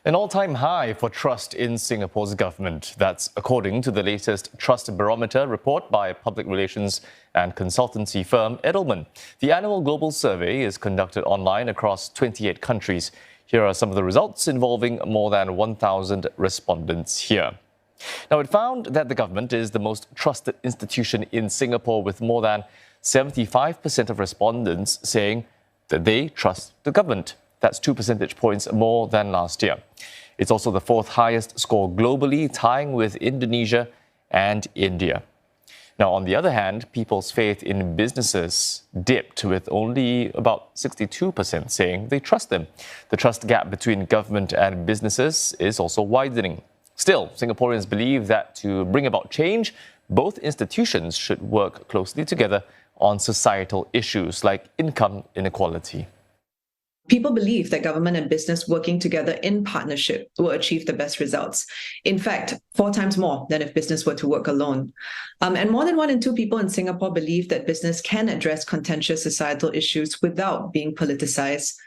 An all-time high for trust in Singapore's government. That's according to the latest Trust Barometer report by public relations and consultancy firm Edelman. The annual global survey is conducted online across 28 countries. Here are some of the results involving more than 1,000 respondents here. Now, it found that the government is the most trusted institution in Singapore, with more than 75% of respondents saying that they trust the government. That's 2 percentage points more than last year. It's also the fourth highest score globally, tying with Indonesia and India. Now, on the other hand, people's faith in businesses dipped, with only about 62% saying they trust them. The trust gap between government and businesses is also widening. Still, Singaporeans believe that to bring about change, both institutions should work closely together on societal issues like income inequality. People believe that government and business working together in partnership will achieve the best results. In fact, 4 times more than if business were to work alone. And more than 1 in 2 people in Singapore believe that business can address contentious societal issues without being politicized.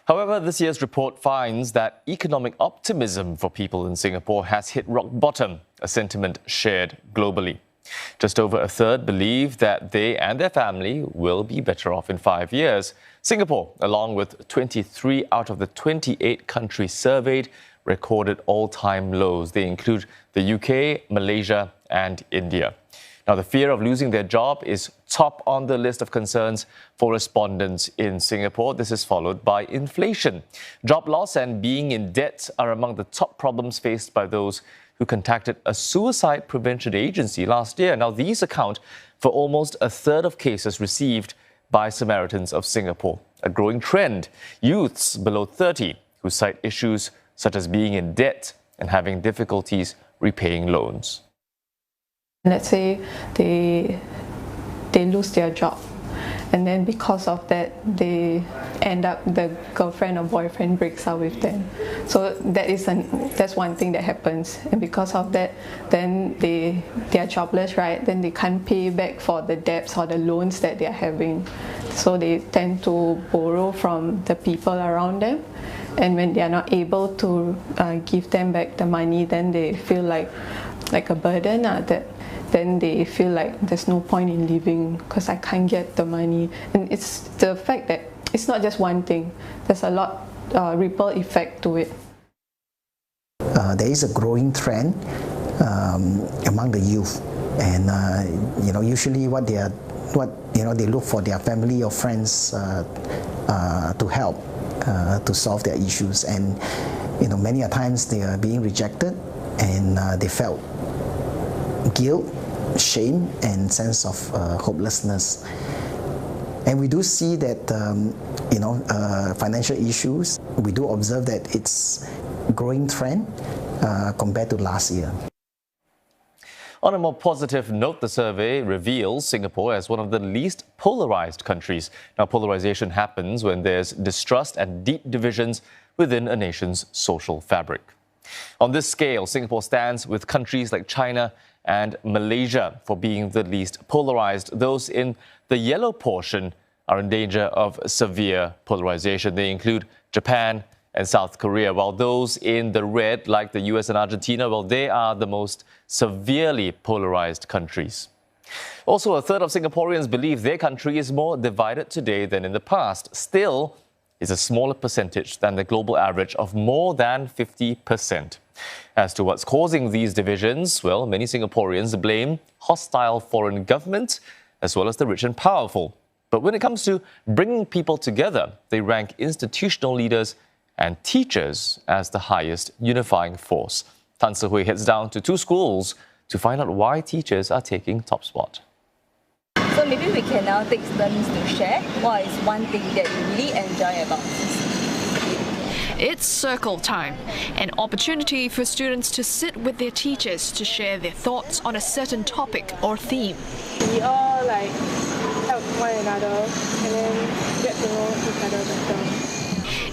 However, this year's report finds that economic optimism for people in Singapore has hit rock bottom, a sentiment shared globally. Just over a third believe that they and their family will be better off in 5 years. Singapore, along with 23 out of the 28 countries surveyed, recorded all-time lows. They include the UK, Malaysia and India. Now, the fear of losing their job is top on the list of concerns for respondents in Singapore. This is followed by inflation. Job loss and being in debt are among the top problems faced by those who contacted a suicide prevention agency last year. Now, these account for almost a third of cases received by Samaritans of Singapore. A growing trend: youths below 30 who cite issues such as being in debt and having difficulties repaying loans. Let's say they lose their job, and then because of that, they end up, the girlfriend or boyfriend breaks up with them. So that's one thing that happens. And because of that, then they are jobless, right? Then they can't pay back for the debts or the loans that they are having. So they tend to borrow from the people around them. And when they are not able to give them back the money, then they feel like a burden. Then they feel like there's no point in living because I can't get the money. And it's the fact that it's not just one thing. There's a lot ripple effect to it. There is a growing trend among the youth, and usually they look for their family or friends to help to solve their issues, and many a times they are being rejected, and they felt guilt, shame and sense of hopelessness. And we do see that financial issues, we do observe that it's a growing trend compared to last year. On a more positive note, the survey reveals Singapore as one of the least polarized countries. Now, polarization happens when there's distrust and deep divisions within a nation's social fabric. On this scale, Singapore stands with countries like China and Malaysia for being the least polarized. Those in the yellow portion are in danger of severe polarization. They include Japan and South Korea, while those in the red, like the US and Argentina, well, they are the most severely polarized countries. Also, a third of Singaporeans believe their country is more divided today than in the past. Still, it's a smaller percentage than the global average of more than 50%. As to what's causing these divisions, well, many Singaporeans blame hostile foreign governments as well as the rich and powerful. But when it comes to bringing people together, they rank institutional leaders and teachers as the highest unifying force. Tan Se-Hui heads down to 2 schools to find out why teachers are taking top spot. So maybe we can now take turns to share what is one thing that you really enjoy about this. It's circle time, an opportunity for students to sit with their teachers to share their thoughts on a certain topic or theme. We all help one another and then get to know each other better.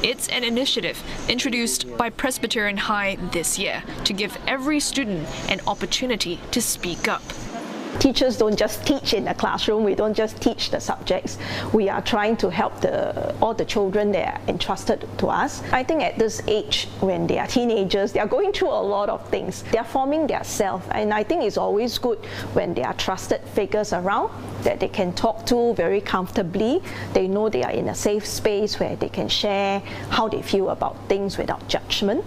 It's an initiative introduced by Presbyterian High this year to give every student an opportunity to speak up. Teachers don't just teach in the classroom, we don't just teach the subjects. We are trying to help all the children that are entrusted to us. I think at this age, when they are teenagers, they are going through a lot of things. They are forming their self, and I think it's always good when there are trusted figures around that they can talk to very comfortably. They know they are in a safe space where they can share how they feel about things without judgment.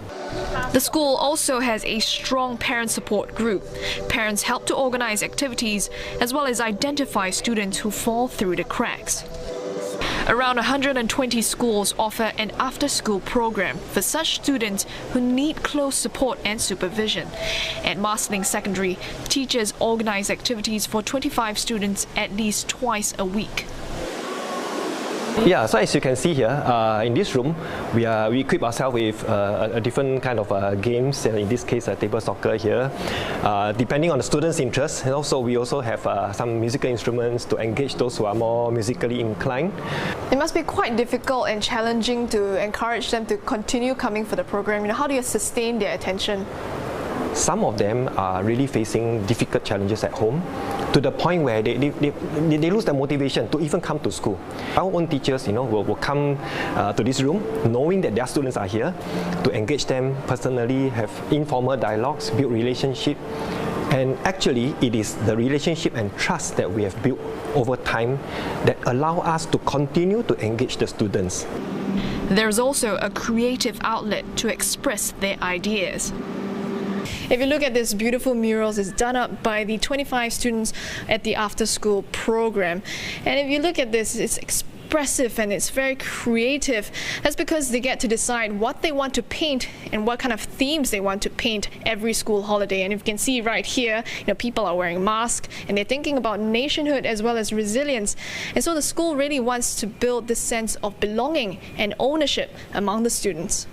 The school also has a strong parent support group. Parents help to organize activities as well as identify students who fall through the cracks. Around 120 schools offer an after-school program for such students who need close support and supervision. At Marsiling Secondary, teachers organize activities for 25 students at least twice a week. Yeah, so as you can see here, in this room, we equip ourselves with a different kind of games, in this case table soccer here, depending on the students' interests, and also we also have some musical instruments to engage those who are more musically inclined. It must be quite difficult and challenging to encourage them to continue coming for the program. How do you sustain their attention? Some of them are really facing difficult challenges at home, to the point where they lose their motivation to even come to school. Our own teachers, will come to this room knowing that their students are here, to engage them personally, have informal dialogues, build relationship. And actually, it is the relationship and trust that we have built over time that allow us to continue to engage the students. There's also a creative outlet to express their ideas. If you look at this beautiful murals, it's done up by the 25 students at the after-school program. And if you look at this, it's expressive and it's very creative. That's because they get to decide what they want to paint and what kind of themes they want to paint every school holiday. And you can see right here, people are wearing masks and they're thinking about nationhood as well as resilience. And so the school really wants to build this sense of belonging and ownership among the students.